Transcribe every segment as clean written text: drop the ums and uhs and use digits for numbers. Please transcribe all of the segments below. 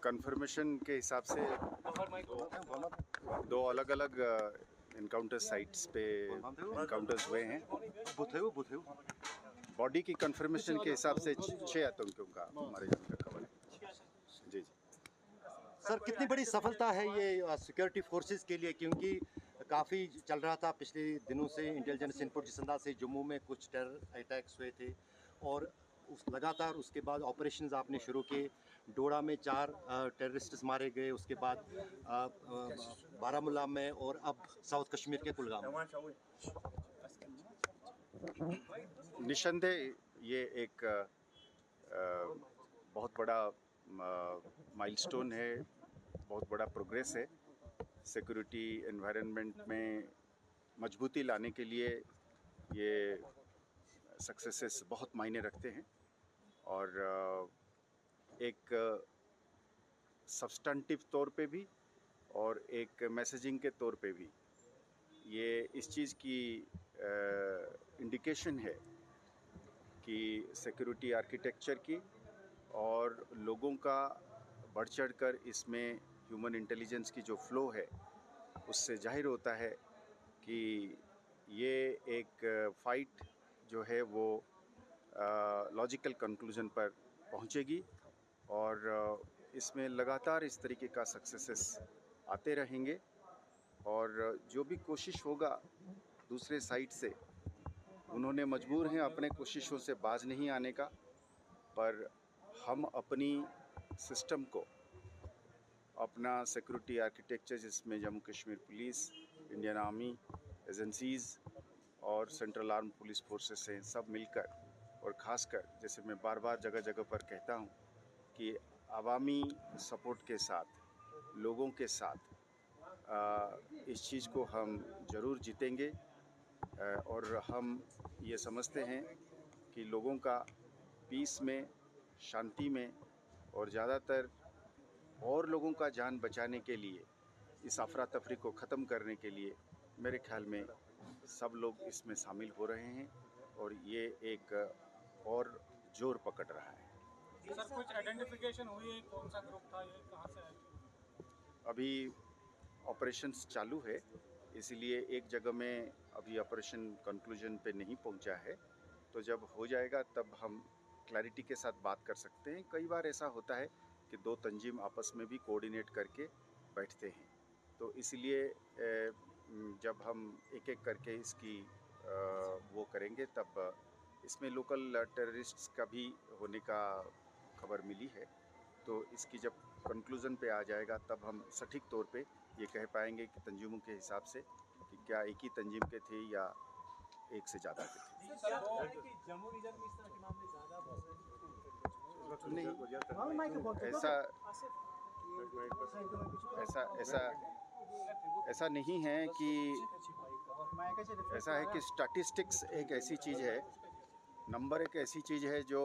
Confirmation के हिसाब से दो अलग अलग इनकाउंटर साइट्स पे इनकाउंटर्स हुए हैं। बॉडी की कंफर्मेशन के हिसाब से 6 आतंकियों का हमारे यहाँ का खबर है। जी जी सर, कितनी बड़ी सफलता है ये सिक्योरिटी फोर्सेस के लिए, क्योंकि काफ़ी चल रहा था पिछले दिनों से इंटेलिजेंस इनपुट जिस अंदाज से जम्मू में कुछ टेरर अटैक्स हुए थे और लगातार उसके बाद ऑपरेशंस आपने शुरू किए। डोडा में 4 टेररिस्ट्स मारे गए, उसके बाद बारामूला में और अब साउथ कश्मीर के कुलगाम में। निस्संदेह ये एक बहुत बड़ा माइलस्टोन है, बहुत बड़ा प्रोग्रेस है। सिक्योरिटी एनवायरनमेंट में मजबूती लाने के लिए ये सक्सेसेस बहुत मायने रखते हैं और एक सब्सटेंटिव तौर पे भी और एक मैसेजिंग के तौर पे भी ये इस चीज़ की इंडिकेशन है कि सिक्योरिटी आर्किटेक्चर की और लोगों का बढ़ चढ़ कर इसमें ह्यूमन इंटेलिजेंस की जो फ्लो है उससे जाहिर होता है कि ये एक फ़ाइट जो है वो लॉजिकल कंक्लूजन पर पहुंचेगी और इसमें लगातार इस तरीके का सक्सेसेस आते रहेंगे और जो भी कोशिश होगा दूसरे साइड से, उन्होंने मजबूर हैं अपने कोशिशों से बाज नहीं आने का, पर हम अपनी सिस्टम को, अपना सिक्योरिटी आर्किटेक्चर जिसमें Jammu Kashmir police, Indian army, agencies और सेंट्रल आर्म पुलिस फोर्सेस हैं, सब मिलकर और ख़ासकर जैसे मैं बार बार जगह जगह पर कहता हूँ कि अवामी सपोर्ट के साथ, लोगों के साथ इस चीज़ को हम ज़रूर जीतेंगे और हम ये समझते हैं कि लोगों का पीस में, शांति में और ज़्यादातर और लोगों का जान बचाने के लिए, इस अफरा तफरी को ख़त्म करने के लिए मेरे ख्याल में सब लोग इसमें शामिल हो रहे हैं और ये एक और जोर पकड़ रहा है। सर, कुछ आइडेंटिफिकेशन हुई है कौन सा ग्रुप था, ये कहाँ से आया? अभी ऑपरेशंस चालू है, इसलिए एक जगह में अभी ऑपरेशन कंक्लूजन पे नहीं पहुंचा है, तो जब हो जाएगा तब हम क्लैरिटी के साथ बात कर सकते हैं। कई बार ऐसा होता है कि दो तंजीम आपस में भी कोऑर्डिनेट करके बैठते हैं, तो इसलिए जब हम एक एक करके इसकी वो करेंगे तब इसमें लोकल टेररिस्ट्स का भी होने का खबर मिली है, तो इसकी जब कंक्लूज़न पे आ जाएगा तब हम सटीक तौर पे ये कह पाएंगे कि तंजीमों के हिसाब से कि क्या एक ही तंजीम के थे या एक से ज़्यादा के थे। जम्मू रीजन में इस तरह के मामले ज़्यादा नहीं, ऐसा नहीं है कि ऐसा है कि स्टैटिस्टिक्स एक ऐसी चीज़ है, नंबर एक ऐसी चीज़ है जो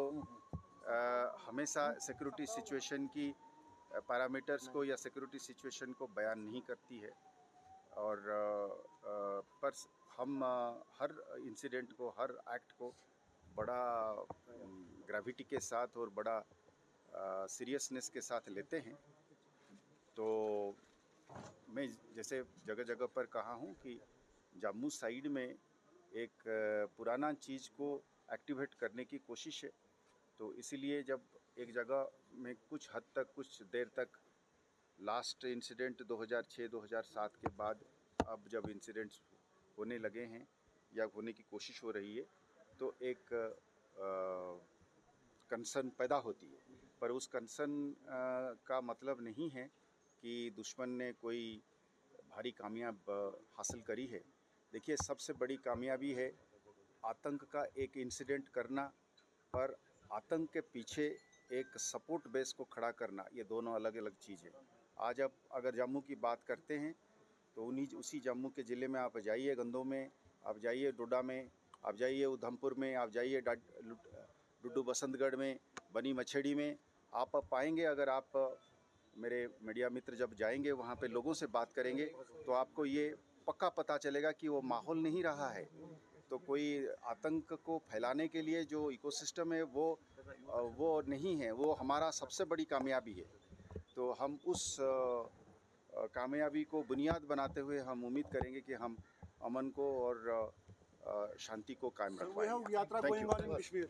हमेशा सिक्योरिटी सिचुएशन की पैरामीटर्स को या सिक्योरिटी सिचुएशन को बयान नहीं करती है और पर हम हर इंसिडेंट को, हर एक्ट को बड़ा ग्रेविटी के साथ और बड़ा सीरियसनेस के साथ लेते हैं। तो मैं जैसे जगह जगह पर कहा हूँ कि जम्मू साइड में एक पुराना चीज़ को एक्टिवेट करने की कोशिश है, तो इसीलिए जब एक जगह में कुछ हद तक, कुछ देर तक, लास्ट इंसिडेंट 2006-2007 के बाद अब जब इंसिडेंट्स होने लगे हैं या होने की कोशिश हो रही है, तो एक कंसर्न पैदा होती है, पर उस कंसर्न का मतलब नहीं है कि दुश्मन ने कोई भारी कामयाब हासिल करी है। देखिए, सबसे बड़ी कामयाबी है आतंक का एक इंसिडेंट करना, पर आतंक के पीछे एक सपोर्ट बेस को खड़ा करना, ये दोनों अलग अलग चीज़ है। आज आप अगर जम्मू की बात करते हैं तो उसी जम्मू के ज़िले में आप जाइए, गंदों में आप जाइए, डोडा में आप जाइए, उधमपुर में आप जाइए, डुड्डू बसंतगढ़ में, बनी मछड़ी में, आप पाएंगे, अगर आप मेरे मीडिया मित्र जब जाएंगे वहाँ पे लोगों से बात करेंगे तो आपको ये पक्का पता चलेगा कि वो माहौल नहीं रहा है। तो कोई आतंक को फैलाने के लिए जो इकोसिस्टम है वो नहीं है, वो हमारा सबसे बड़ी कामयाबी है। तो हम उस कामयाबी को बुनियाद बनाते हुए हम उम्मीद करेंगे कि हम अमन को और शांति को कायम रख पाएंगे। यात्रा Thank you. going on in Kashmir.